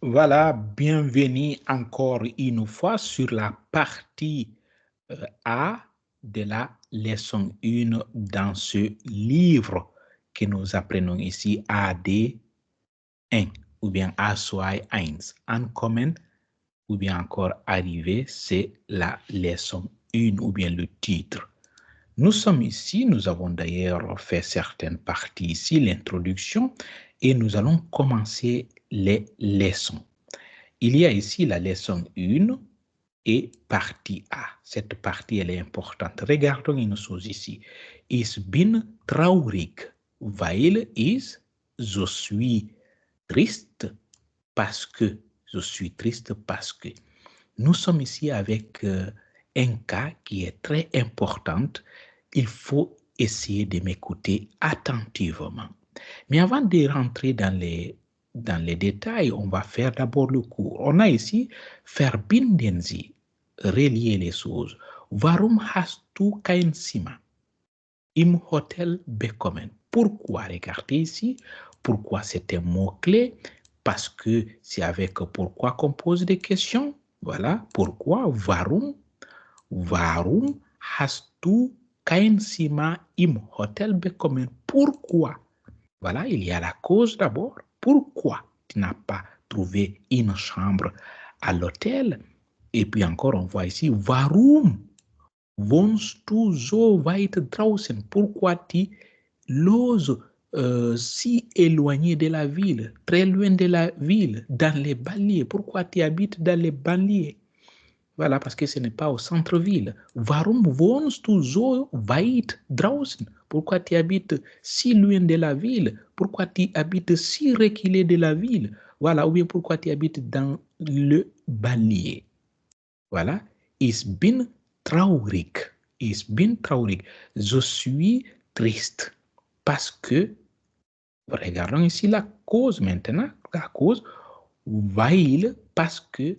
Voilà, bienvenue encore une fois sur la partie A de la leçon 1 dans ce livre que nous apprenons ici AD 1 ou bien A2 1. Ankommen ou bien encore arriver, c'est la leçon 1 ou bien le titre. Nous sommes ici, nous avons d'ailleurs fait certaines parties ici, l'introduction, et nous allons commencer les leçons. Il y a ici la leçon 1 et partie A. Cette partie, elle est importante. Regardons une chose ici. Ich bin traurig, weil je suis triste parce que. Je suis triste parce que. Nous sommes ici avec un cas qui est très important. Il faut essayer de m'écouter attentivement. Mais avant de rentrer dans les détails, on va faire d'abord le cours. On a ici verbinden Sie, relier les choses. Warum hast du kein Zimmer im Hotel bekommen? Pourquoi? Regardez ici. Pourquoi c'est un mot-clé? Parce que c'est avec pourquoi qu'on pose des questions. Voilà. Pourquoi? Warum? Warum hast du kein Zimmer im Hotel bekommen? Pourquoi? Voilà, il y a la cause d'abord. Pourquoi tu n'as pas trouvé une chambre à l'hôtel? Et puis encore, on voit ici, warum wohnst du so weit draußen? Pourquoi tu loses si éloigné de la ville, très loin de la ville, dans les banlieues? Pourquoi tu habites dans les banlieues? Voilà, parce que ce n'est pas au centre-ville. Warum wohnst du so weit draußen? Pourquoi tu habites si loin de la ville? Pourquoi tu habites si reculé de la ville? Voilà, ou bien pourquoi tu habites dans le banlieue? Voilà. Ich bin traurig. Ich bin traurig. Je suis triste. Parce que, regardons ici la cause maintenant. La cause, weil, parce que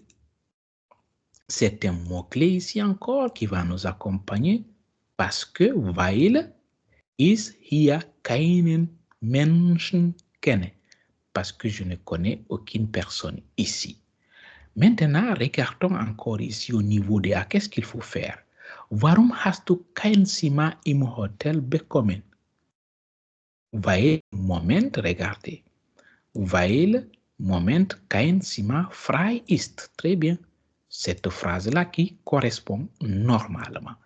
c'est un mot-clé ici encore qui va nous accompagner parce que weil ich hier keinen Menschen kenne. Parce que je ne connais aucune personne ici. Maintenant, regardons encore ici au niveau de A. Qu'est-ce qu'il faut faire? Warum hast du kein Zimmer im Hotel bekommen? Weil, Moment, regardez. Weil, Moment, kein Zimmer frei ist. Très bien. Cette phrase-là qui correspond normalement.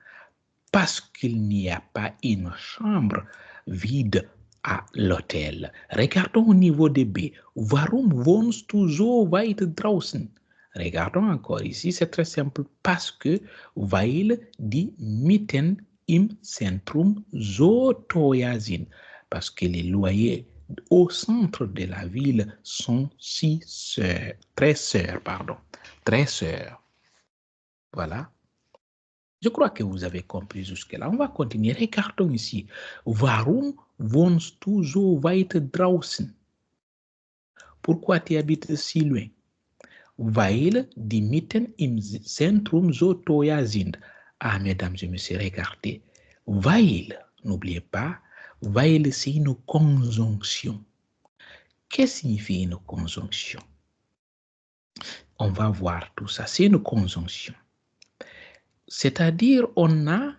Parce qu'il n'y a pas une chambre vide à l'hôtel. Regardons au niveau de B. Warum wohnst du so weit draußen? Regardons encore ici, c'est très simple. Parce que, weil die Mieten im Zentrum so teuer sind. Parce que les loyers au centre de la ville sont très chers. Voilà. Je crois que vous avez compris jusque-là. On va continuer. Regardons ici. Warum wohnst du so weit draußen? Pourquoi tu habites si loin? Weil die Mieten im Zentrum so teuer sind. Ah, mesdames et messieurs, regardez. Weil, n'oubliez pas, weil c'est une conjonction. Qu'est-ce que signifie une conjonction? On va voir tout ça. C'est une conjonction. C'est-à-dire, on a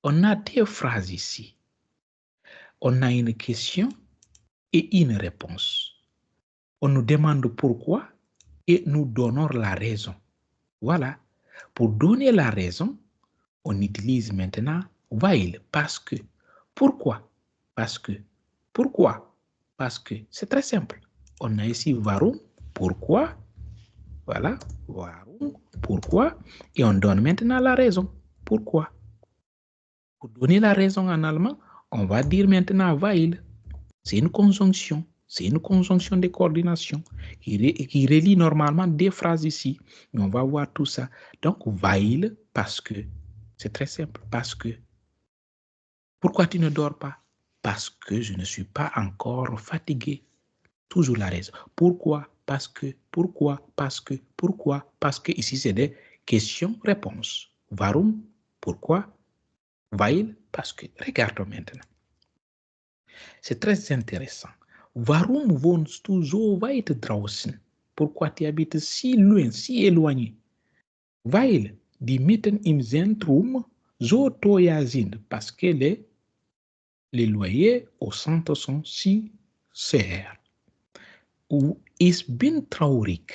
deux phrases ici. On a une question et une réponse. On nous demande pourquoi et nous donnons la raison. Voilà. Pour donner la raison, on utilise maintenant weil, parce que. Pourquoi? Parce que. Pourquoi? Parce que. C'est très simple. On a ici warum, pourquoi. Voilà. Warum, pourquoi. Et on donne maintenant la raison. Pourquoi? Pour donner la raison en allemand, on va dire maintenant weil. C'est une conjonction. C'est une conjonction de coordination qui relie normalement deux phrases ici. Mais on va voir tout ça. Donc, weil, parce que. C'est très simple. Parce que. Pourquoi tu ne dors pas? Parce que je ne suis pas encore fatigué. Toujours la raison. Pourquoi? Parce que. Pourquoi? Parce que. Pourquoi? Parce que. Ici, c'est des questions-réponses. Warum? Pourquoi? Weil? Parce que. Regardons maintenant. C'est très intéressant. Warum wohnst du so weit draußen? Pourquoi tu habites si loin, si éloigné? Weil die Mieten im Zentrum so teuer sind, parce que les loyers au centre sont si chers. Ou ich bin traurig.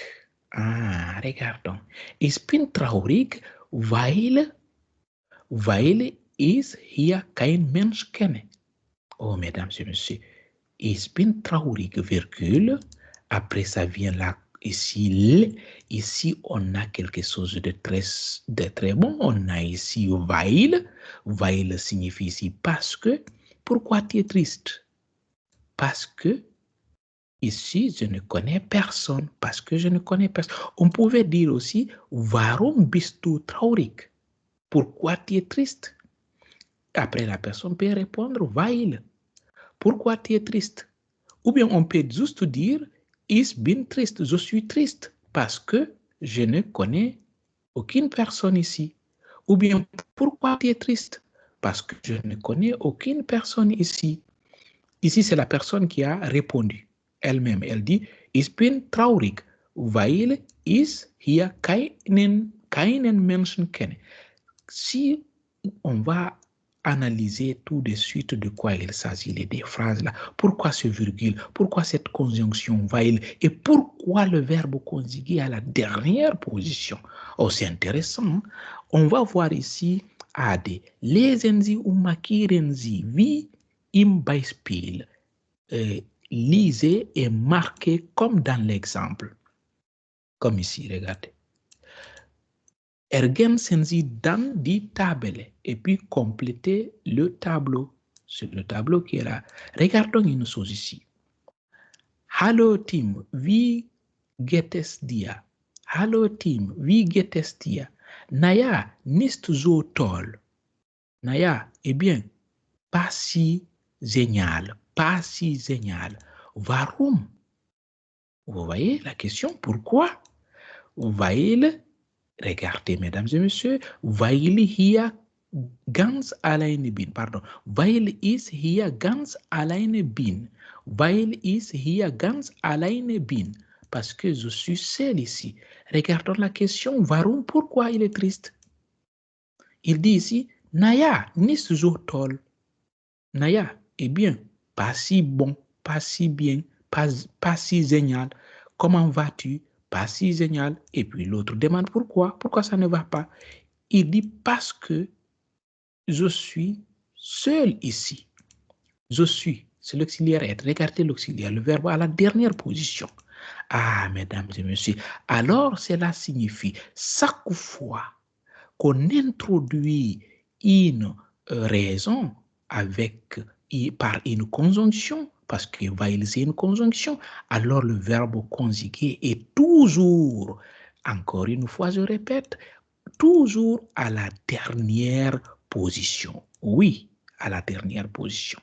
Ah, regardons. Ich bin traurig, weil ich hier kein Mensch kenne. Oh, mesdames et messieurs, ich bin traurig, virgule. Après, ça vient là, ici, on a quelque chose de très bon. On a ici weil. Weil signifie ici parce que. Pourquoi tu es triste? Parce que ici, je ne connais personne. Parce que je ne connais personne. On pouvait dire aussi, warum bist du traurig? Pourquoi tu es triste? Après, la personne peut répondre, weil. Pourquoi tu es triste? Ou bien on peut juste dire, ich bin triste, je suis triste, parce que je ne connais aucune personne ici. Ou bien, pourquoi tu es triste? Parce que je ne connais aucune personne ici. Ici, c'est la personne qui a répondu elle-même. Elle dit, ich bin traurig, weil ich hier keinen Menschen kenne. Si on va analyser tout de suite de quoi il s'agit, les deux phrases là. Pourquoi ce virgule? Pourquoi cette conjonction weil? Et pourquoi le verbe conjugué à la dernière position? Oh, c'est intéressant. Hein? On va voir ici AD. Lesen Sie und markieren Sie wie im Beispiel. Lisez et marquez comme dans l'exemple. Comme ici, regardez. Ergänzen Sie dann die Table et puis complétez le tableau. C'est le tableau qui est là. Regardons une chose ici. Hallo Tim, wie geht es dir? Hallo Tim, wie geht es dir? Naja, nicht so toll. Naja, eh bien, pas si génial, pas si génial. Warum? Vous voyez la question, pourquoi? Weil, regardez, mesdames et messieurs, weil hier ganz alleine bin, pardon, weil ich hier ganz alleine bin, weil ich hier ganz alleine bin, parce que je suis seul ici. Regardons la question, warum, pourquoi il est triste? Il dit ici, naja, nicht so toll. Naja, eh bien, pas si bon, pas si bien, pas si génial. Comment vas-tu? Pas si génial. Et puis l'autre demande pourquoi? Pourquoi ça ne va pas? Il dit parce que je suis seul ici. Je suis, c'est l'auxiliaire être. Regardez l'auxiliaire, le verbe à la dernière position. Ah, mesdames et messieurs, alors cela signifie chaque fois qu'on introduit une raison par une conjonction, parce que weil c'est une conjonction, alors le verbe conjugué est toujours, encore une fois je répète, toujours à la dernière position. Oui, à la dernière position.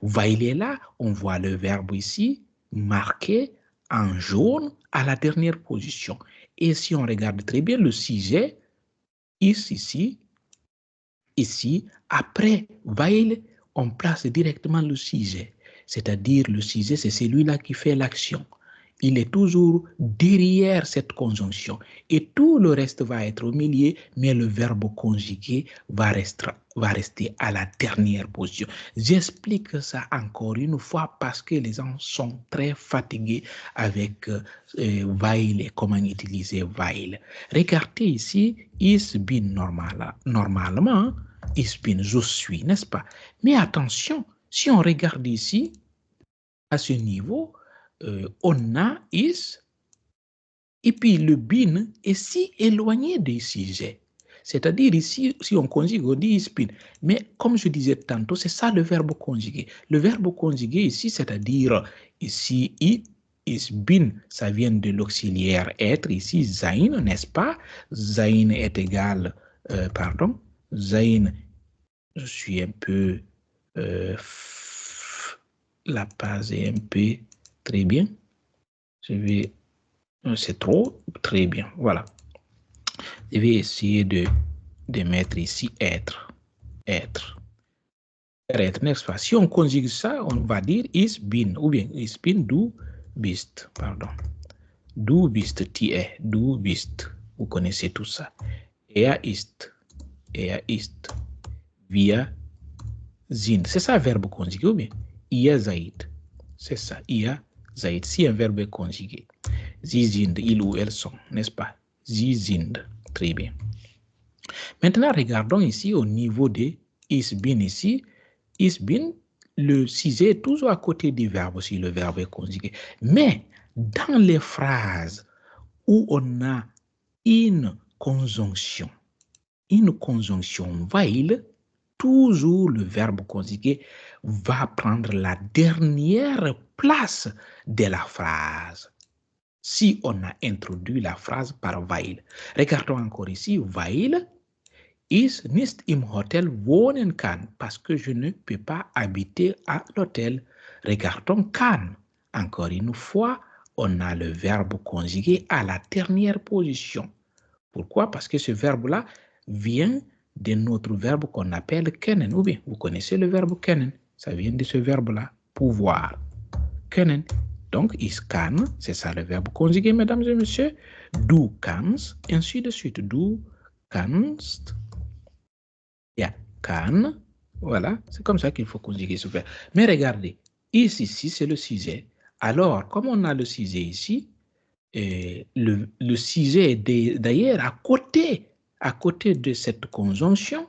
Weil est là, on voit le verbe ici marqué en jaune à la dernière position. Et si on regarde très bien le sujet, ici, après weil, on place directement le sujet. C'est-à-dire le sujet, c'est celui-là qui fait l'action. Il est toujours derrière cette conjonction. Et tout le reste va être au milieu, mais le verbe conjugué va rester à la dernière position. J'explique ça encore une fois parce que les gens sont très fatigués avec weil et comment utiliser weil. Regardez ici, ich bin normalement, ich bin, je suis, n'est-ce pas? Mais attention, si on regarde ici, à ce niveau, on a is, et puis le bin est si éloigné des sujets. C'est-à-dire ici, si on conjugue, on dit is bin. Mais comme je disais tantôt, c'est ça le verbe conjugué. Le verbe conjugué ici, c'est-à-dire ici, is bin, ça vient de l'auxiliaire être, ici, sein, n'est-ce pas? Sein est égal, sein, je suis un peu, la page est un peu, très bien. C'est trop, très bien, voilà. Je vais essayer de mettre ici être, n'est-ce pas? Si on conjugue ça, on va dire is bin, ou bien is bin, du bist, pardon. Du bist, tie, du bist. Vous connaissez tout ça. Er ist, wir sind. C'est ça, verbe conjugué ou bien? Ihr seid. C'est ça, ihr seid. Si un verbe est conjugué. Sie sind, ils ou elles sont, n'est-ce pas? Sie sind. Très bien. Maintenant, regardons ici au niveau de is been ici. Is been, le sujet est toujours à côté du verbe si le verbe est conjugué. Mais dans les phrases où on a une conjonction weil, toujours le verbe conjugué va prendre la dernière place de la phrase. Si on a introduit la phrase par weil. Regardons encore ici, weil ich nicht im Hotel wohnen kann, parce que je ne peux pas habiter à l'hôtel. Regardons kann. Encore une fois, on a le verbe conjugué à la dernière position. Pourquoi? Parce que ce verbe-là vient de notre verbe qu'on appelle kennen. Ou bien, vous connaissez le verbe kennen. Ça vient de ce verbe-là, pouvoir. Kennen. Donc, ich kann, c'est ça le verbe conjugué, mesdames et messieurs. Du kannst, ainsi de suite. Du kannst. Ja, kann. Voilà, c'est comme ça qu'il faut conjuguer ce verbe. Mais regardez, ici, c'est le sujet. Alors, comme on a le sujet ici, le sujet est d'ailleurs à côté de cette conjonction,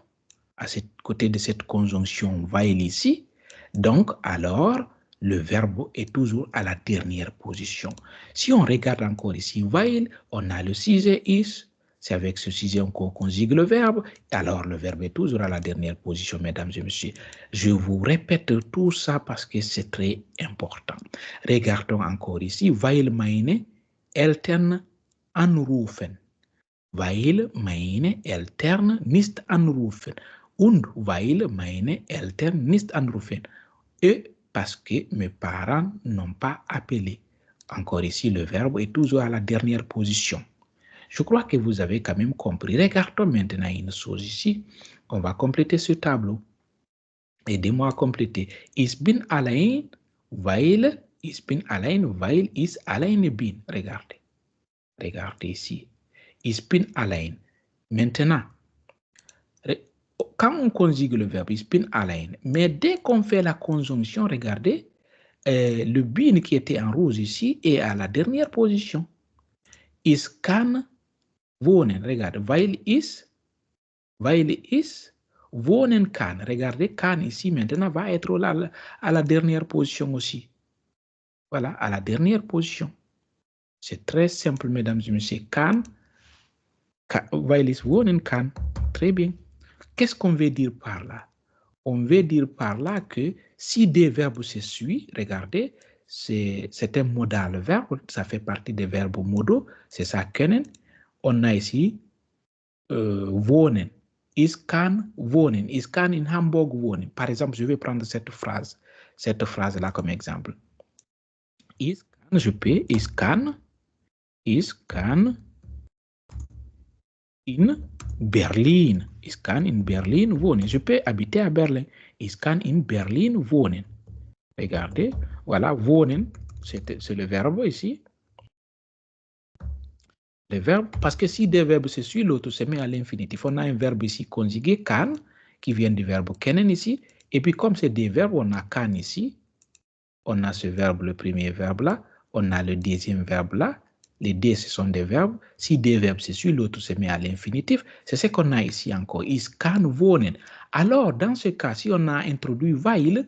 côté de cette conjonction weil ici. Donc, alors, le verbe est toujours à la dernière position. Si on regarde encore ici, weil, on a le sujet is. C'est avec ce sujet qu'on conjugue le verbe. Alors, le verbe est toujours à la dernière position, mesdames et messieurs. Je vous répète tout ça parce que c'est très important. Regardons encore ici, weil meine Eltern anrufen. Weil meine Eltern nicht anrufen. Und weil meine Eltern nicht anrufen. Et parce que mes parents n'ont pas appelé. Encore ici, le verbe est toujours à la dernière position. Je crois que vous avez quand même compris. Regardons maintenant une chose ici. On va compléter ce tableau. Aidez-moi à compléter. Ich bin allein, weil ich alleine bin. Regardez. Regardez ici. Ich bin allein. Maintenant, quand on conjugue le verbe ich bin allein, mais dès qu'on fait la conjonction, regardez, le bin qui était en rouge ici est à la dernière position. Ich kann wohnen. Regardez, weil ich wohnen kann. Regardez, kann ici maintenant va être là, à la dernière position aussi. Voilà, à la dernière position. C'est très simple, mesdames et messieurs. Kann, weil ich wohnen kann. Très bien. Qu'est-ce qu'on veut dire par là? On veut dire par là que si des verbes se suivent, regardez, c'est un modal verbe, ça fait partie des verbes modaux, c'est ça, können. On a ici wohnen. Ich kann wohnen. Ich kann in Hamburg wohnen. Par exemple, je vais prendre cette phrase-là comme exemple. Ich kann, je peux, ich kann in Berlin. Ich kann in Berlin wohnen. Je peux habiter à Berlin. Ich kann in Berlin wohnen. Regardez, voilà, wohnen, c'est le verbe ici. Le verbe, parce que si des verbes se suivent, l'autre se met à l'infinitif. On a un verbe ici conjugué, kann, qui vient du verbe kennen ici. Et puis comme c'est des verbes, on a kann ici. On a ce verbe, le premier verbe là. On a le deuxième verbe là. Les deux, ce sont des verbes. Si des verbes se suivent, l'autre se met à l'infinitif. C'est ce qu'on a ici encore. Ich kann wohnen. Alors, dans ce cas, si on a introduit weil,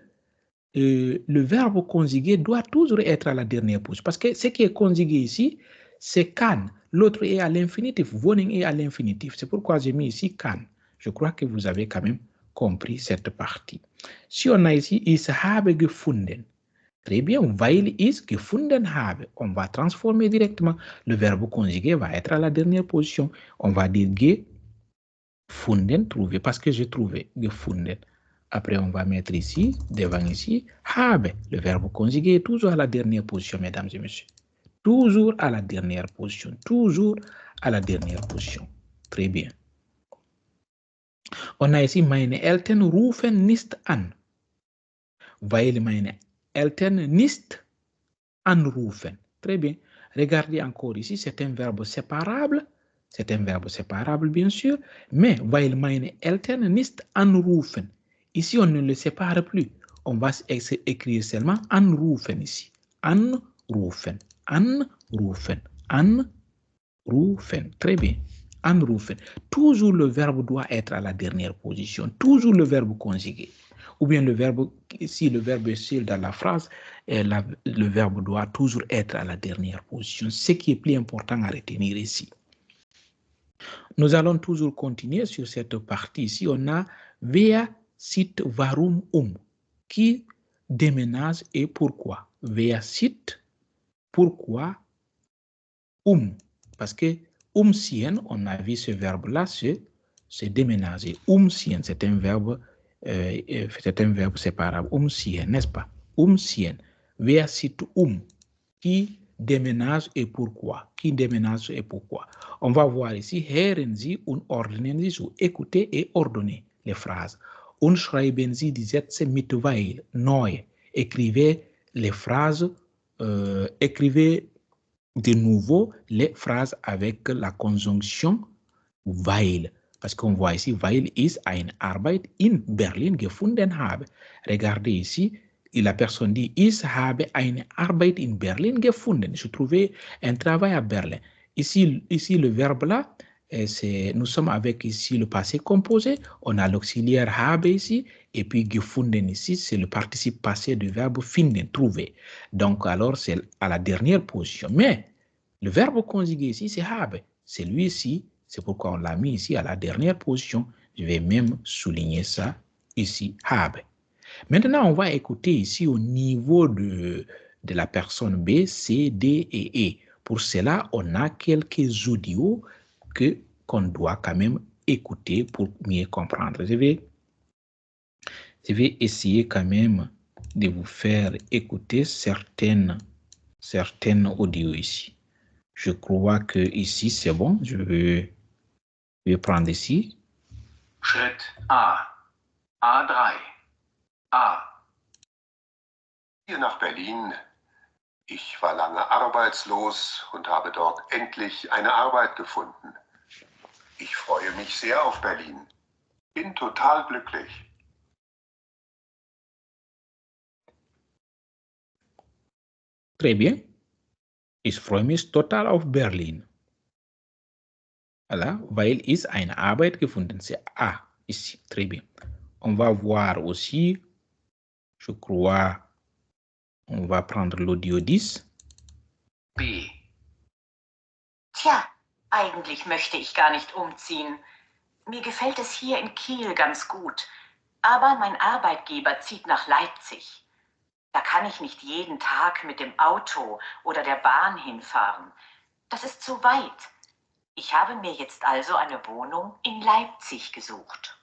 le verbe conjugué doit toujours être à la dernière position. Parce que ce qui est conjugué ici, c'est kann. L'autre est à l'infinitif. Wohnen est à l'infinitif. C'est pourquoi j'ai mis ici kann. Je crois que vous avez quand même compris cette partie. Si on a ici, ich habe gefunden. Très bien, weil ich gefunden habe. On va transformer directement. Le verbe conjugué va être à la dernière position. On va dire gefunden, trouver, parce que j'ai trouvé, gefunden. Après, on va mettre ici, devant ici, habe. Le verbe conjugué est toujours à la dernière position, mesdames et messieurs. Toujours à la dernière position. Toujours à la dernière position. Très bien. On a ici, meine Eltern rufen nicht an. Weil meine Eltern nicht anrufen. Très bien. Regardez encore ici, c'est un verbe séparable. C'est un verbe séparable, bien sûr. Mais, weil meine Eltern nicht anrufen. Ici, on ne le sépare plus. On va écrire seulement anrufen ici. Anrufen, anrufen, anrufen. Très bien. Anrufen. Toujours le verbe doit être à la dernière position. Toujours le verbe conjugué. Ou bien le verbe, si le verbe est seul dans la phrase, le verbe doit toujours être à la dernière position. Ce qui est plus important à retenir ici. Nous allons toujours continuer sur cette partie. Ici, on a wer zieht warum qui déménage et pourquoi. Wer zieht, pourquoi, parce que umziehen, on a vu ce verbe-là, c'est déménager. Umziehen, c'est un verbe séparable. Umziehen, n'est-ce pas? Umziehen. Wer zieht qui déménage et pourquoi? Qui déménage et pourquoi? On va voir ici, hören Sie und ordnen Sie, so écouter et ordonner les phrases. Und schreiben Sie die Sätze mit weil, neu. Écrivez les phrases, écrivez de nouveau les phrases avec la conjonction weil. Parce qu'on voit ici, weil ist eine Arbeit in Berlin gefunden habe. Regardez ici, la personne dit, ich habe eine Arbeit in Berlin gefunden. Je trouvais un travail à Berlin. Ici le verbe là, nous sommes avec ici le passé composé. On a l'auxiliaire habe ici. Et puis gefunden ici, c'est le participe passé du verbe finden, trouver. Donc alors, c'est à la dernière position. Mais le verbe conjugué ici, c'est habe. C'est lui ici. C'est pourquoi on l'a mis ici à la dernière position. Je vais même souligner ça ici, habe. Maintenant, on va écouter ici au niveau de la personne B, C, D et E. Pour cela, on a quelques audios qu'on doit quand même écouter pour mieux comprendre. Je vais essayer quand même de vous faire écouter certaines audios ici. Je crois que ici, c'est bon. Je vais prendre ici. Schritt A. A3. A. Hier nach Berlin. Ich war lange arbeitslos und habe dort endlich eine Arbeit gefunden. Ich freue mich sehr auf Berlin. Bin total glücklich. Très bien. Ich freue mich total auf Berlin. Voilà, weil ist eine Arbeit gefunden. C'est A ici. Très bien. On va voir aussi, je crois, on va prendre l'audio 10. B. Tja, eigentlich möchte ich gar nicht umziehen. Mir gefällt es hier in Kiel ganz gut. Aber mein Arbeitgeber zieht nach Leipzig. Da kann ich nicht jeden Tag mit dem Auto oder der Bahn hinfahren. Das ist zu weit. Ich habe mir jetzt also eine Wohnung in Leipzig gesucht.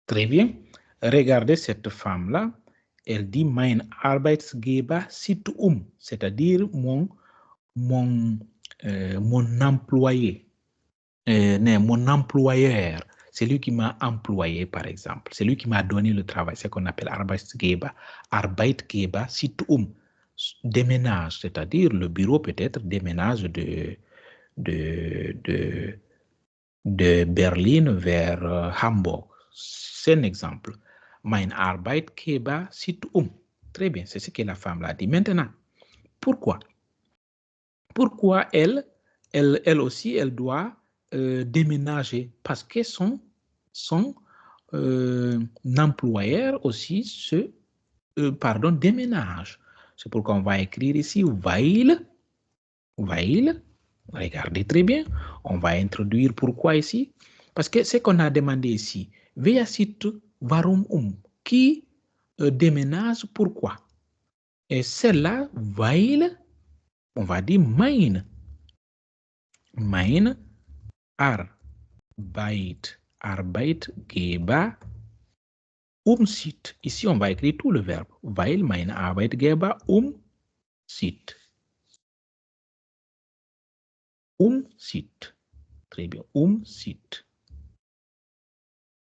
Très bien. Regardez cette femme-là. Elle dit mein Arbeitgeber zieht c'est-à-dire mon employé, mon employeur, c'est lui qui m'a employé par exemple, c'est lui qui m'a donné le travail, c'est ce qu'on appelle Arbeitgeber. Arbeitgeber zieht déménage, c'est-à-dire le bureau peut-être déménage de Berlin vers Hamburg. C'est un exemple. Mein Arbeitgeber zieht Très bien, c'est ce que la femme l'a dit. Maintenant, pourquoi? Pourquoi elle aussi, elle doit déménager? Parce que son employeur aussi déménage. C'est pourquoi on va écrire ici weil. Regardez très bien. On va introduire pourquoi ici. Parce que ce qu'on a demandé ici, wer zieht warum qui déménage pourquoi? Et celle-là, weil, on va dire mein Arbeitgeber umzieht. Ici, on va écrire tout le verbe. Weil mein Arbeitgeber umzieht. Umzieht. Très bien. Umzieht.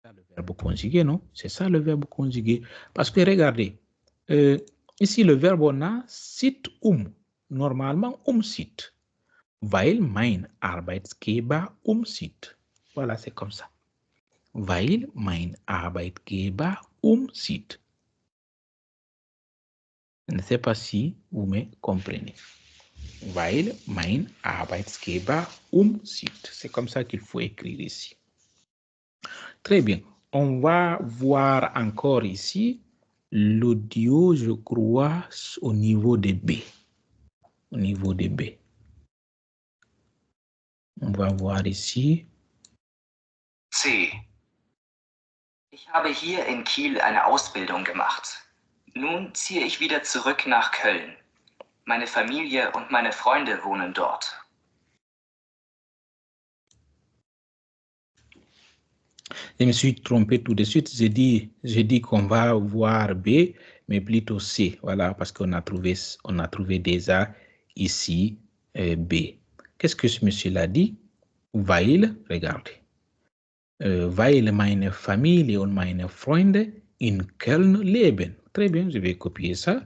C'est ça le verbe conjugué, non? C'est ça le verbe conjugué. Parce que regardez, Ici, le verbe on a sieht Normalement, sieht. Weil mein Arbeitgeber umzieht. Voilà, c'est comme ça. Weil mein Arbeitgeber umzieht. Je ne sais pas si vous me comprenez. Weil mein Arbeitgeber umzieht. C'est comme ça qu'il faut écrire ici. Très bien. On va voir encore ici l'audio, je crois, au niveau de B. Au niveau de B. On va voir ici. C. Ich habe hier in Kiel eine Ausbildung gemacht. Nun ziehe ich wieder zurück nach Köln. Meine Familie und meine Freunde wohnen dort. Je me suis trompé tout de suite. J'ai dit qu'on va voir B, mais plutôt C. Voilà, parce qu'on a trouvé déjà ici B. Qu'est-ce que ce monsieur-là dit? Weil, regardez. Weil meine Familie und meine Freunde in Köln leben. Très bien, je vais copier ça.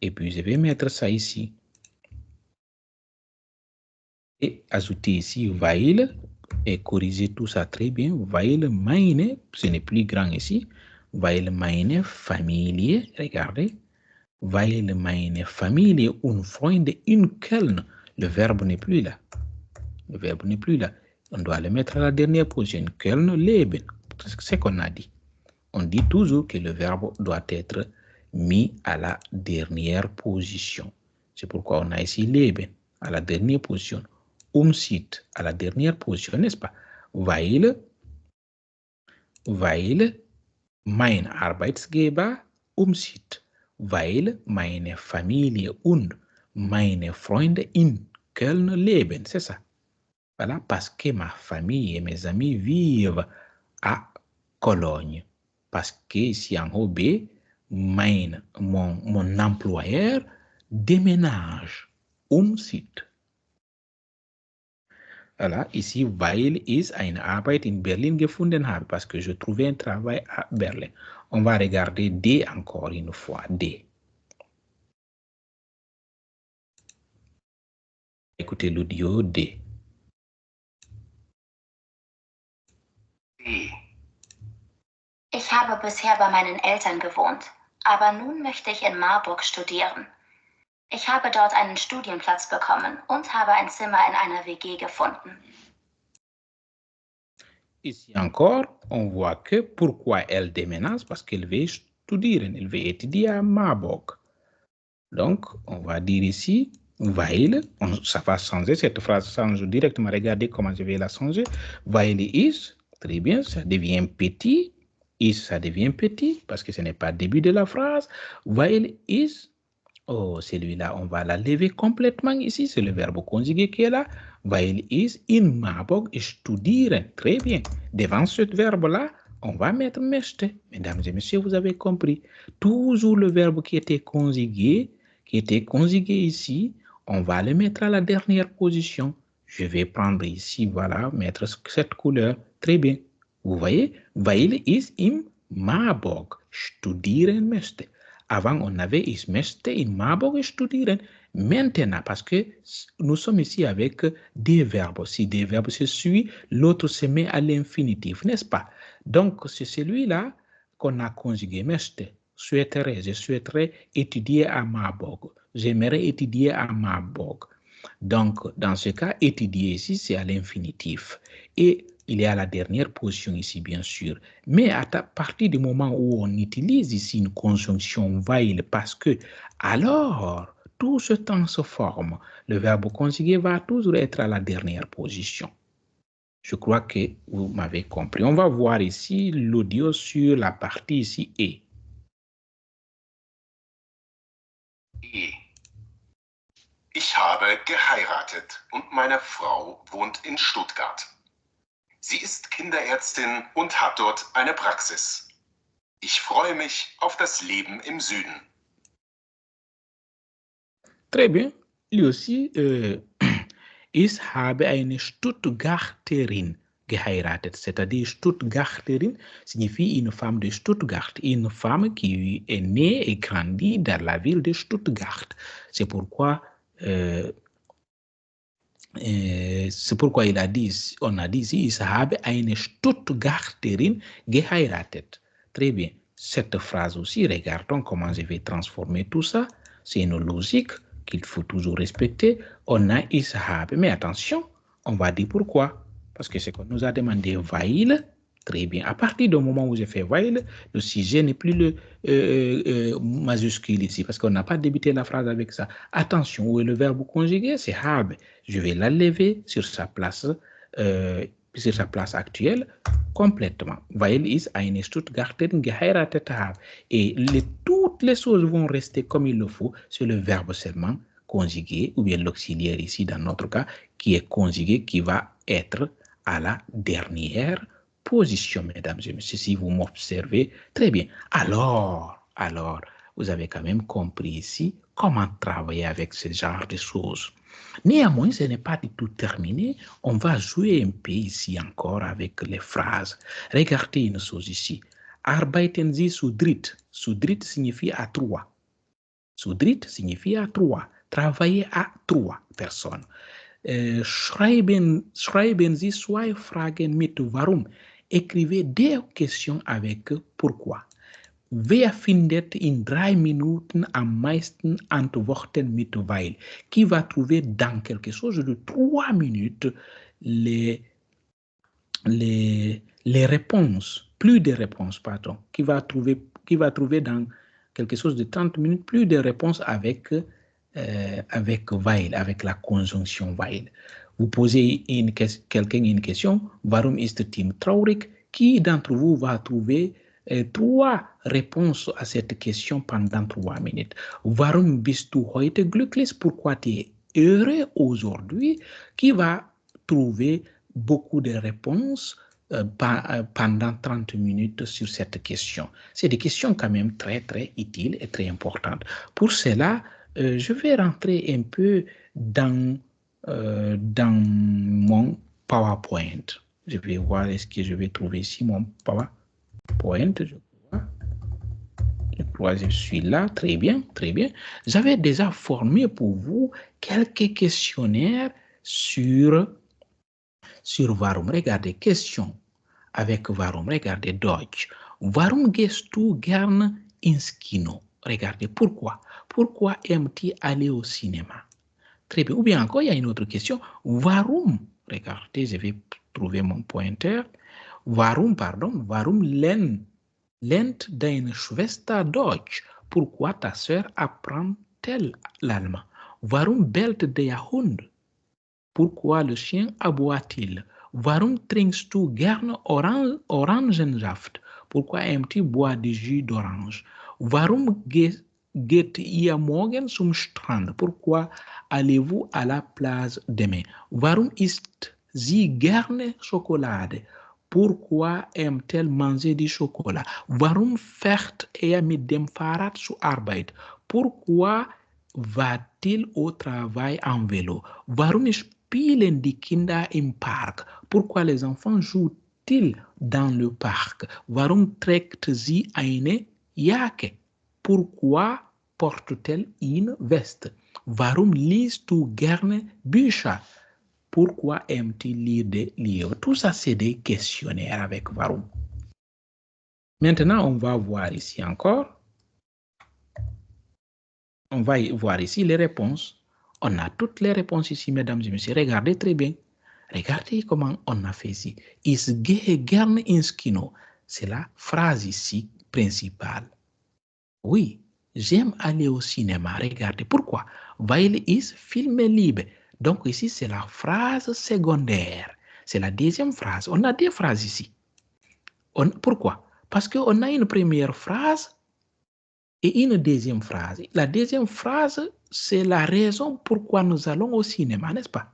Et puis, je vais mettre ça ici. Et ajouter ici weil. Et corriger tout ça très bien. Weil meine, ce n'est plus grand ici. Weil meine Familie, regardez. Weil meine Familie und Freunde in Köln. Le verbe n'est plus là. Le verbe n'est plus là. On doit le mettre à la dernière position. Köln leben. C'est ce qu'on a dit. On dit toujours que le verbe doit être mis à la dernière position. C'est pourquoi on a ici leben à la dernière position. Umzieht à la dernière position, n'est-ce pas? Weil mein Arbeitgeber umzieht. Weil meine Familie und meine Freunde in Köln leben. C'est ça. Voilà, parce que ma famille et mes amis vivent à Cologne. Parce que ici en haut B, mon employeur déménage. Umzieht. Voilà, ici, weil ich eine Arbeit in Berlin gefunden habe, parce que je trouvais un travail à Berlin. On va regarder D encore une fois. D. Écoutez l'audio D. D. Ich habe bisher bei meinen Eltern gewohnt, aber nun möchte ich in Marburg studieren. Ich habe dort einen Studienplatz bekommen und habe ein Zimmer in einer WG gefunden. Ici encore, on voit que pourquoi elle déménage, parce qu'elle veut studieren, elle veut étudier à Marburg. Donc, on va dire ici, weil, ça va changer, cette phrase change directement, regardez comment je vais la changer. Weil is, très bien, ça devient petit, is, ça devient petit, parce que ce n'est pas le début de la phrase. Weil is, oh, celui-là, on va la lever complètement ici, c'est le verbe conjugué qui est là. Weil is in Marburg studieren. Très bien. Devant ce verbe-là, on va mettre möchte. Mesdames et messieurs, vous avez compris. Toujours le verbe qui était conjugué ici, on va le mettre à la dernière position. Je vais prendre ici, voilà, mettre cette couleur. Très bien. Vous voyez, weil is in Marburg studieren möchte. Avant, on avait ich möchte in Marburg studieren. Maintenant, parce que nous sommes ici avec des verbes. Si des verbes se suivent, l'autre se met à l'infinitif, n'est-ce pas? Donc, c'est celui-là qu'on a conjugué. Möchte, je souhaiterais étudier à Marburg. J'aimerais étudier à Marburg. Donc, dans ce cas, étudier ici, c'est à l'infinitif. Et il est à la dernière position ici, bien sûr. Mais à partir du moment où on utilise ici une conjonction weil, parce que alors, tout se transforme. Le verbe conjugué va toujours être à la dernière position. Je crois que vous m'avez compris. On va voir ici l'audio sur la partie ici E. Ich habe geheiratet und meine Frau wohnt in Stuttgart. Sie ist Kinderärztin und hat dort eine Praxis. Ich freue mich auf das Leben im Süden. Très bien. Lui aussi, ich habe eine Stuttgarterin. geheiratet, c'est-à-dire Stuttgarterin signifie une femme de Stuttgart, une femme qui est née et grandie dans la ville de Stuttgart. C'est pourquoi on a dit ici, ich habe eine Stuttgarterin geheiratet. Très bien. Cette phrase aussi, regardons comment je vais transformer tout ça. C'est une logique qu'il faut toujours respecter. On a ich habe, mais attention, on va dire pourquoi. Parce que c'est qu'on nous a demandé weil. Très bien. À partir du moment où j'ai fait weil, le sujet n'est plus le majuscule ici, parce qu'on n'a pas débuté la phrase avec ça. Attention, où est le verbe conjugué? C'est habe. Je vais l'enlever sur sa place actuelle complètement. Weil ich eine Stuttgarterin geheiratet habe. Et toutes les choses vont rester comme il le faut. C'est le verbe seulement conjugué, ou bien l'auxiliaire ici dans notre cas, qui est conjugué, qui va être à la dernière position, mesdames et messieurs, si vous m'observez. Très bien. Alors, vous avez quand même compris ici comment travailler avec ce genre de choses. Néanmoins, ce n'est pas du tout terminé. On va jouer un peu ici encore avec les phrases. Regardez une chose ici. Arbeiten Sie zu dritt. Zu dritt signifie à trois. Zu dritt signifie à trois. Travailler à trois personnes. Schreiben Sie zwei Fragen mit warum. Écrivez des questions avec pourquoi. Wer findet in 3 Minuten am meisten Antworten mit weil? Qui va trouver dans quelque chose de 3 minutes les réponses, plus de réponses, pardon, qui va trouver dans quelque chose de 30 minutes plus de réponses avec weil, avec la conjonction weil. Vous posez quelqu'un une question, warum ist Tim traurig? Qui d'entre vous va trouver 3 réponses à cette question pendant 3 minutes? Warum bist du heute glücklich? Pourquoi tu es heureux aujourd'hui? Qui va trouver beaucoup de réponses pendant 30 minutes sur cette question? C'est des questions quand même très, très utiles et très importantes. Pour cela, je vais rentrer un peu dans mon PowerPoint. Je vais voir est-ce que je vais trouver ici mon PowerPoint. Je crois que je suis là. Très bien, très bien. J'avais déjà formé pour vous quelques questionnaires sur warum. Regardez, question avec warum. Regardez, Deutsch. Warum gehst du gerne ins Kino? Regardez, pourquoi? Pourquoi aimes-tu aller au cinéma? Très bien. Ou bien encore, il y a une autre question. Warum? Regardez, je vais trouver mon pointeur. Warum lernt deine Schwester Deutsch? Pourquoi ta sœur apprend-elle l'allemand? Warum bellt der Hund? Pourquoi le chien aboie-t-il? Warum trinkst du gerne Orangensaft? Pourquoi aimes-tu boire du jus d'orange? Warum geht ihr morgen zum Strand? Pourquoi allez-vous à la plage demain? Warum isst sie gerne Schokolade? Pourquoi aime-t-elle manger du chocolat? Warum fährt mit dem Fahrrad zur Arbeit? Pourquoi va-t-il au travail en vélo? Warum spielen die Kinder im Park? Pourquoi les enfants jouent-ils dans le parc? Warum trägt sie eine Jacke? Pourquoi porte-t-elle une veste? Warum liest du gerne Bücher? Pourquoi aimes-tu lire des livres? Tout ça, c'est des questionnaires avec warum. Maintenant, on va voir ici encore. On va voir ici les réponses. On a toutes les réponses ici, mesdames et messieurs. Regardez très bien. Regardez comment on a fait ici. Ich gehe gerne ins Kino. C'est la phrase ici principale. Oui, j'aime aller au cinéma. Regardez. Pourquoi? Weil ich Filme liebe. Donc ici, c'est la phrase secondaire. C'est la deuxième phrase. On a 2 phrases ici. Pourquoi? Parce qu'on a une première phrase et une deuxième phrase. La deuxième phrase, c'est la raison pourquoi nous allons au cinéma, n'est-ce pas?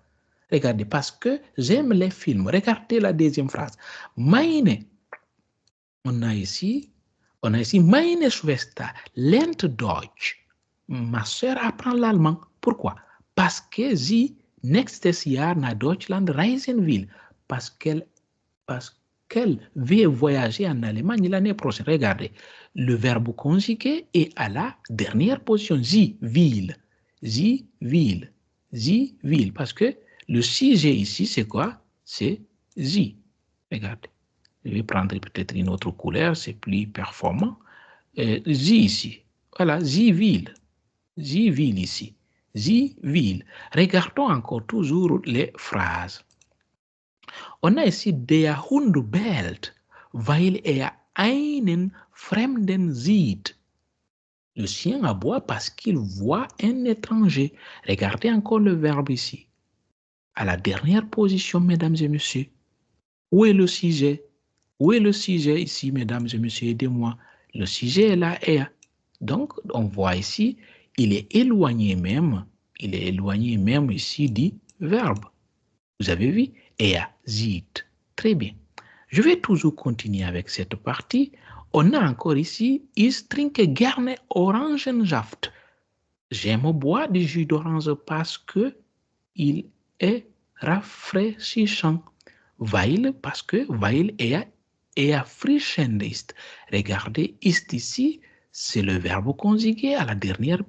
Regardez, parce que j'aime les films. Regardez la deuxième phrase. Meine. On a ici, meine Schwester lernt Deutsch. Ma sœur apprend l'allemand. Pourquoi? Parce que sie nächstes Jahr nach Deutschland reisen will. Parce qu'elle parce qu'elle veut voyager en Allemagne l'année prochaine. Regardez, le verbe conjugué est à la dernière position. Sie will. Sie will. Sie will. Parce que le sujet ici, c'est quoi? C'est sie. Regardez. Je vais prendre peut-être une autre couleur, c'est plus performant. Sie ici. Voilà, sie will. Sie will ici. Sie will. Regardons encore toujours les phrases. On a ici der Hund bellt, weil einen Fremden sieht. Le chien aboie parce qu'il voit un étranger. Regardez encore le verbe ici. À la dernière position, mesdames et messieurs. Où est le sujet? Où est le sujet ici, mesdames et messieurs? Aidez-moi. Le sujet est là. Donc, on voit ici, il est éloigné même ici du verbe. Vous avez vu? Sieht. Très bien. Je vais toujours continuer avec cette partie. On a encore ici, ich trinke gerne Orangensaft. J'aime boire du jus d'orange parce que il est rafraîchissant. Parce que est erfrischend ist. Regardez, ist ici, c'est le verbe conjugué à la dernière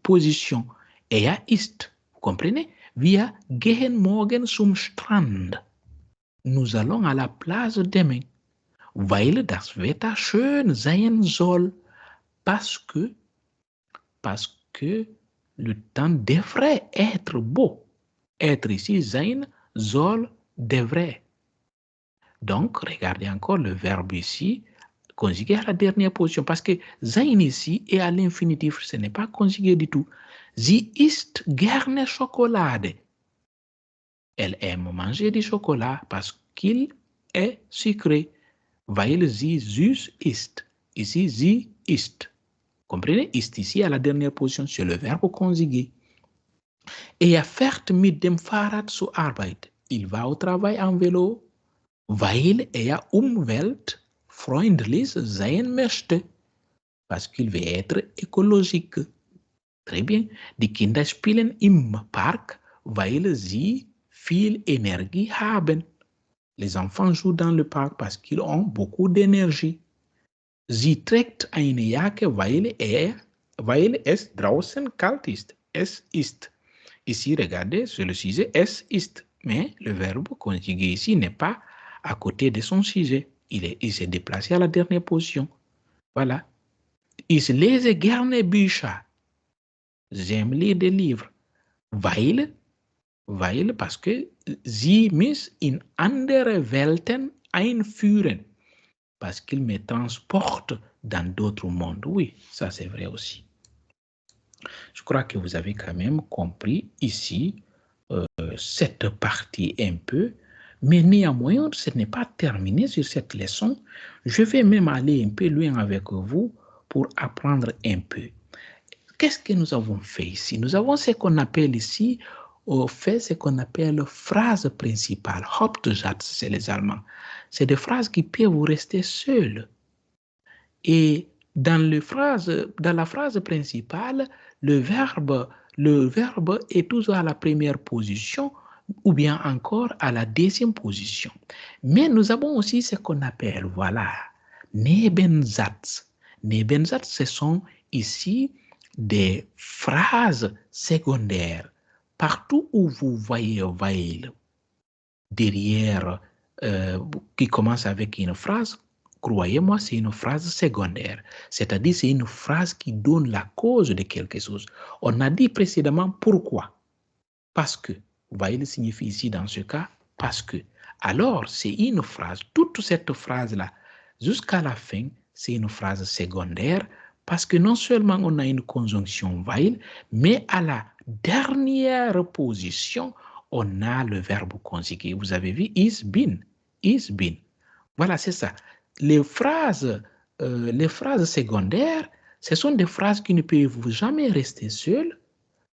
position. Ist. Vous comprenez? Wir gehen morgen zum Strand. Nous allons à la plage demain. Weil das Wetter schön sein soll. Parce que le temps devrait être beau. Être ici, sein, soll, devrait. Donc, regardez encore le verbe ici, conjugué à la dernière position, parce que sein ici est à l'infinitif, ce n'est pas conjugué du tout. Sie isst gerne Schokolade. Elle aime manger du chocolat parce qu'il est sucré. Weil sie süß ist. Ici, sie ist. Comprenez? Ist ici à la dernière position, c'est le verbe conjugué. Fährt mit dem Fahrrad zur Arbeit. Il va au travail en vélo. Weil umweltfreundlich sein möchte. Parce qu'il veut être écologique. Très bien. Die Kinder spielen im Park, weil sie viel Energie haben. Les enfants jouent dans le parc parce qu'ils ont beaucoup d'énergie. Sie trägt eine Jacke, weil es draußen kalt ist. Es ist. Ici, regardez, c'est le sujet es ist. Mais le verbe conjugué ici n'est pas à côté de son sujet. Il s'est déplacé à la dernière position. Voilà. Ich lese gerne Bücher. J'aime lire des livres. Weil, parce que sie mich in andere Welten einführen. Parce qu'il me transporte dans d'autres mondes. Oui, ça c'est vrai aussi. Je crois que vous avez quand même compris ici cette partie un peu, mais néanmoins, ce n'est pas terminé sur cette leçon. Je vais même aller un peu loin avec vous pour apprendre un peu. Qu'est-ce que nous avons fait ici? Nous avons ce qu'on appelle ici, ce qu'on appelle phrase principale. Hauptsatz, c'est les Allemands. C'est des phrases qui peuvent vous rester seules. Et dans la phrase principale, le verbe est toujours à la première position ou bien encore à la deuxième position. Mais nous avons aussi ce qu'on appelle, Nebensatz. Nebensatz, ce sont ici des phrases secondaires. Partout où vous voyez weil derrière qui commence avec une phrase, croyez-moi, c'est une phrase secondaire. C'est-à-dire, c'est une phrase qui donne la cause de quelque chose. On a dit précédemment pourquoi. Parce que. Weil signifie ici dans ce cas parce que. Alors, c'est une phrase. Toute cette phrase-là, jusqu'à la fin, c'est une phrase secondaire parce que non seulement on a une conjonction weil, mais à la dernière position, on a le verbe conjugué. Vous avez vu, is been. Is been. Voilà, c'est ça. Les phrases secondaires, ce sont des phrases qui ne peuvent jamais rester seules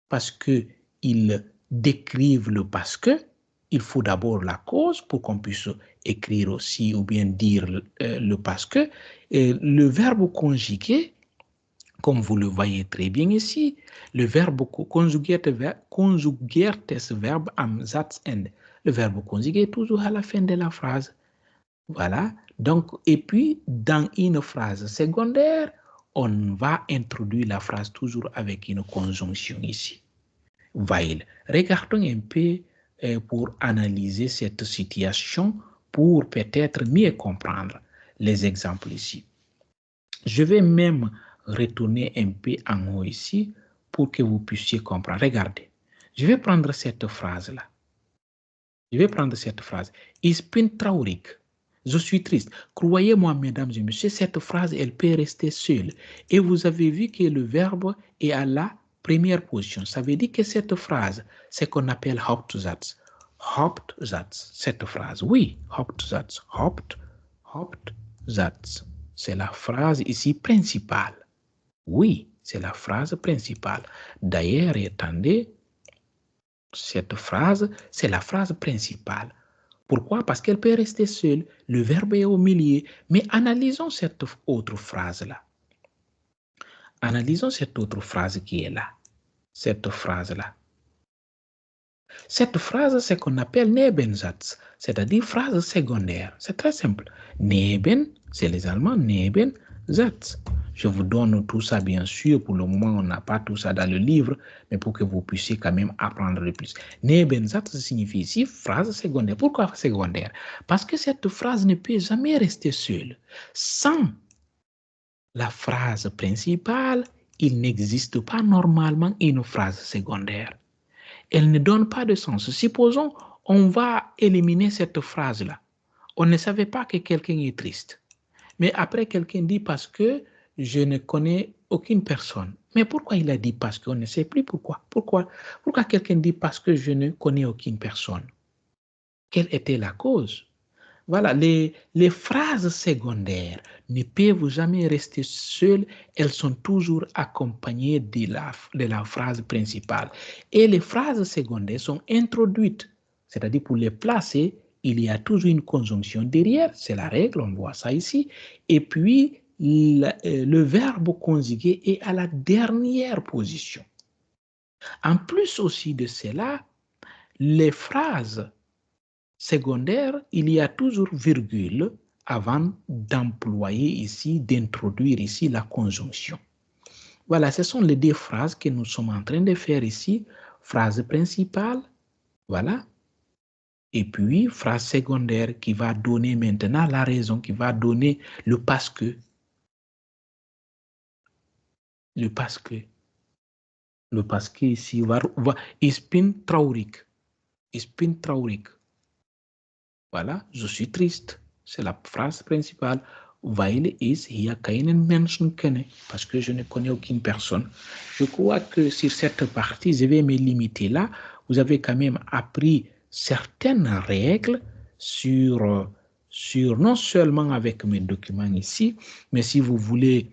parce qu'ils décrivent le parce que. Il faut d'abord la cause pour qu'on puisse écrire aussi ou bien dire le parce que. Et le verbe conjugué, comme vous le voyez très bien ici, le verbe conjugiertes Verb am Satzende. Le verbe conjugué est toujours à la fin de la phrase. Voilà. Donc, et puis, dans une phrase secondaire, on va introduire la phrase toujours avec une conjonction ici. While. Regardons un peu pour analyser cette situation, pour peut-être mieux comprendre les exemples ici. Je vais même retourner un peu en haut ici pour que vous puissiez comprendre. Regardez, je vais prendre cette phrase-là. Je vais prendre cette phrase. Ich bin traurig. Je suis triste. Croyez-moi, mesdames et messieurs, cette phrase, elle peut rester seule. Et vous avez vu que le verbe est à la première position. Ça veut dire que cette phrase, c'est qu'on appelle Hauptsatz. Hauptsatz, cette phrase. Oui, Hauptsatz. Hauptsatz. C'est la phrase ici principale. Oui, c'est la phrase principale. D'ailleurs, attendez, cette phrase, c'est la phrase principale. Pourquoi? Parce qu'elle peut rester seule. Le verbe est au milieu. Mais analysons cette autre phrase-là. Analysons cette autre phrase qui est là. Cette phrase-là. Cette phrase, c'est qu'on appelle Nebensatz, c'est-à-dire phrase secondaire. C'est très simple. Neben, c'est les Allemands, Nebensatz. Je vous donne tout ça, bien sûr. Pour le moment, on n'a pas tout ça dans le livre, mais pour que vous puissiez quand même apprendre le plus. Nebensatz signifie ici phrase secondaire. Pourquoi secondaire? Parce que cette phrase ne peut jamais rester seule. Sans la phrase principale, il n'existe pas normalement une phrase secondaire. Elle ne donne pas de sens. Supposons, on va éliminer cette phrase-là. On ne savait pas que quelqu'un est triste. Mais après, quelqu'un dit parce que je ne connais aucune personne. Mais pourquoi il a dit parce qu'on ne sait plus pourquoi? Pourquoi quelqu'un dit parce que je ne connais aucune personne? Quelle était la cause? Voilà, les phrases secondaires ne peuvent jamais rester seules, elles sont toujours accompagnées de la phrase principale. Et les phrases secondaires sont introduites, c'est-à-dire pour les placer, il y a toujours une conjonction derrière, c'est la règle, on voit ça ici, et puis le verbe conjugué est à la dernière position. En plus aussi de cela, les phrases secondaire, il y a toujours virgule avant d'employer ici, d'introduire ici la conjonction. Voilà, ce sont les deux phrases que nous sommes en train de faire ici. Phrase principale, voilà. Et puis, phrase secondaire qui va donner maintenant la raison, qui va donner le parce que. Le parce que. Le parce que ici, ich bin traurig. Ich bin traurig. Voilà, je suis triste. C'est la phrase principale. Weil ich hier keinen Menschen kenne. Parce que je ne connais aucune personne. Je crois que sur cette partie, je vais me limiter là. Vous avez quand même appris certaines règles sur non seulement avec mes documents ici, mais si vous voulez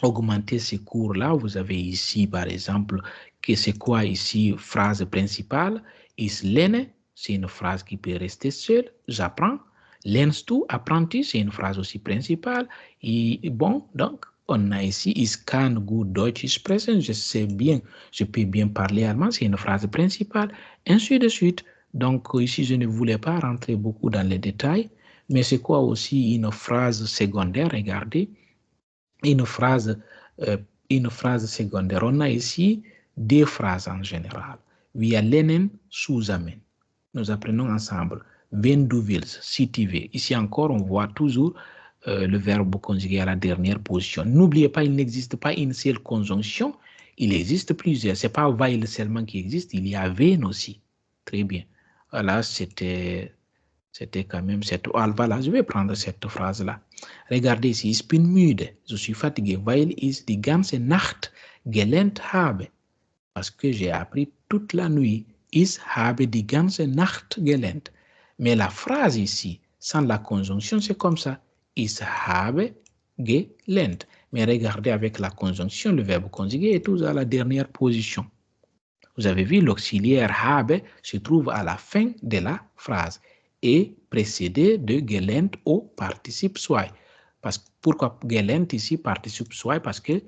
augmenter ces cours-là, vous avez ici, par exemple, que c'est quoi ici, phrase principale, is lerne. C'est une phrase qui peut rester seule. J'apprends. Lernst du, apprends-tu, c'est une phrase aussi principale. Et bon, donc, on a ici, ich kann gut Deutsch sprechen. Je sais bien, je peux bien parler allemand. C'est une phrase principale. Ainsi de suite. Donc, ici, je ne voulais pas rentrer beaucoup dans les détails. Mais c'est quoi aussi une phrase secondaire? Regardez. Une phrase secondaire. On a ici deux phrases en général. Wir lernen zusammen. Nous apprenons ensemble. Wenn du willst, si tu veux. Ici encore, on voit toujours le verbe conjugué à la dernière position. N'oubliez pas, il n'existe pas une seule conjonction. Il existe plusieurs. Ce n'est pas weil seulement qui existe. Il y a wenn aussi. Très bien. Voilà, c'était quand même cette... Voilà, je vais prendre cette phrase-là. Regardez ici, ich bin müde. Je suis fatigué, weil ich die ganze Nacht gelernt habe. Parce que j'ai appris toute la nuit. Ich habe die ganze Nacht gelernt. Mais la phrase ici, sans la conjonction, c'est comme ça. Ich habe gelernt. Mais regardez avec la conjonction, le verbe conjugué est toujours à la dernière position. Vous avez vu, l'auxiliaire habe se trouve à la fin de la phrase et précédé de gelernt au participe soit. Pourquoi gelernt ici, participe soit? Parce que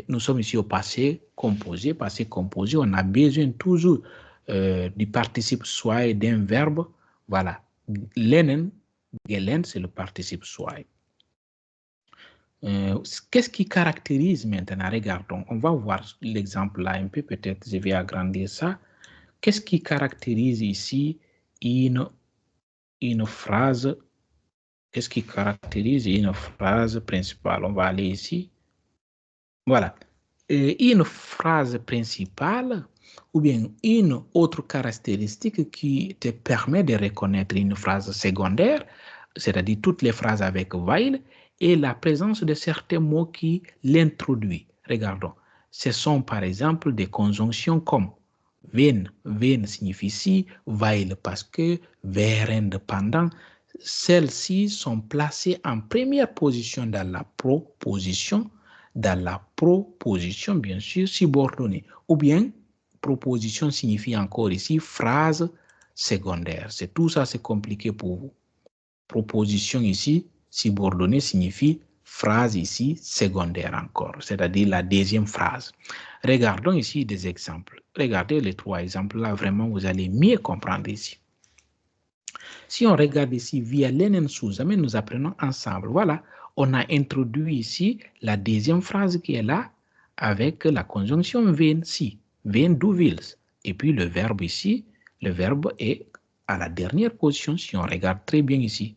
nous sommes ici au passé composé. Passé composé, on a besoin toujours du participe soit d'un verbe. Voilà. Lernen, Gelend, c'est le participe soit. Qu'est-ce qui caractérise maintenant? Regardons, on va voir l'exemple là un peu, peut-être je vais agrandir ça. Qu'est-ce qui caractérise ici une phrase? Qu'est-ce qui caractérise une phrase principale? On va aller ici. Voilà. Une phrase principale ou bien une autre caractéristique qui te permet de reconnaître une phrase secondaire, c'est-à-dire toutes les phrases avec while, et la présence de certains mots qui l'introduisent. Regardons. Ce sont par exemple des conjonctions comme wenn. Wenn signifie si, while parce que, während pendant. Celles-ci sont placées en première position dans la proposition, bien sûr, subordonnée. Ou bien, proposition signifie encore ici phrase secondaire. C'est tout ça, c'est compliqué pour vous. Proposition ici, subordonnée signifie phrase ici secondaire encore, c'est-à-dire la deuxième phrase. Regardons ici des exemples. Regardez les 3 exemples là, vraiment vous allez mieux comprendre ici. Si on regarde ici via l'Enen-Sousa, nous apprenons ensemble. Voilà, on a introduit ici la deuxième phrase qui est là avec la conjonction wenn, si, wenn du willst. Et puis le verbe ici, le verbe est à la dernière position si on regarde très bien ici.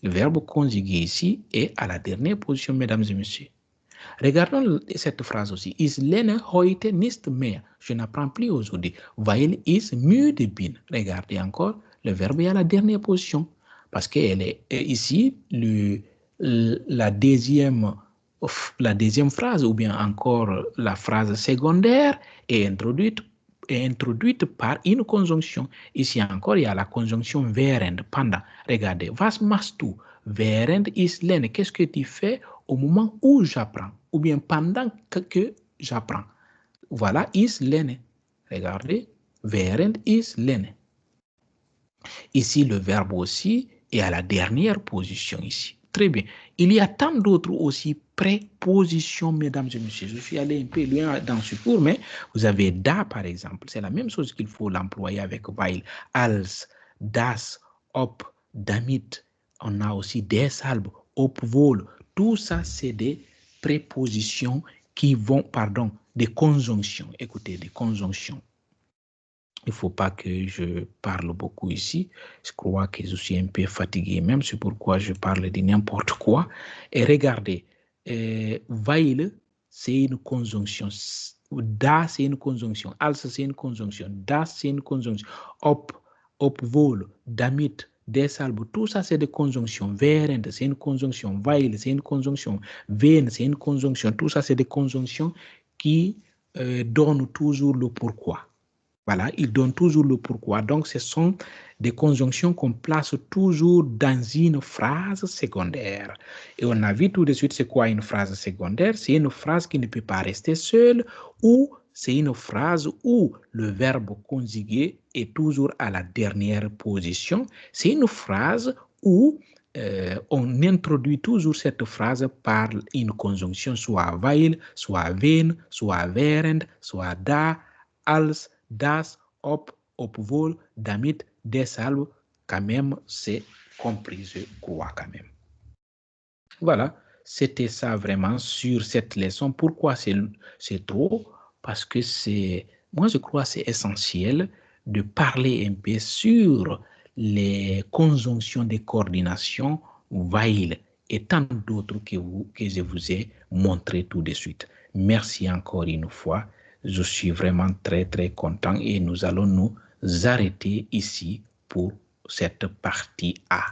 Le verbe conjugué ici est à la dernière position, mesdames et messieurs. Regardons cette phrase aussi. Ich lerne heute nicht mehr. Je n'apprends plus aujourd'hui. Weil ich müde bin. Regardez encore, le verbe est à la dernière position. Parce qu'elle est ici, la deuxième phrase, ou bien encore la phrase secondaire, est introduite par une conjonction. Ici encore, il y a la conjonction während, pendant. Regardez, was machst du? Während ich lerne. Qu'est-ce que tu fais au moment où j'apprends? Ou bien pendant que j'apprends. Voilà, ich lerne. Regardez, während ich lerne. Ici, le verbe aussi est à la dernière position ici. Très bien. Il y a tant d'autres aussi prépositions, mesdames et messieurs. Je suis allé un peu loin dans ce cours, mais vous avez da, par exemple. C'est la même chose qu'il faut l'employer avec weil. Als, das, ob, damit. On a aussi deshalb, obwohl. Tout ça, c'est des prépositions qui vont, des conjonctions. Écoutez, des conjonctions. Il ne faut pas que je parle beaucoup ici. Je crois que je suis un peu fatigué même. C'est pourquoi je parle de n'importe quoi. Et regardez, weil, c'est une conjonction. Da, c'est une conjonction. Als, c'est une conjonction. Das, c'est une conjonction. Obwohl, damit, deshalb, tout ça, c'est des conjonctions. Während, c'est une conjonction. Weil, c'est une conjonction. Wenn, c'est une conjonction. Tout ça, c'est des conjonctions qui donnent toujours le pourquoi. Voilà, il donne toujours le pourquoi. Donc, ce sont des conjonctions qu'on place toujours dans une phrase secondaire. Et on a vu tout de suite c'est quoi une phrase secondaire. C'est une phrase qui ne peut pas rester seule ou c'est une phrase où le verbe conjugué est toujours à la dernière position. C'est une phrase où on introduit toujours cette phrase par une conjonction soit weil, soit wenn, soit während, soit da, als, das, ob, obwohl, damit, deshalb, quand même, c'est compris, je crois quand même. Voilà, c'était ça vraiment sur cette leçon. Pourquoi c'est trop? Parce que moi je crois c'est essentiel de parler un peu sur les conjonctions de coordination weil et tant d'autres que je vous ai montré tout de suite. Merci encore une fois. Je suis vraiment très, très content et nous allons nous arrêter ici pour cette partie A.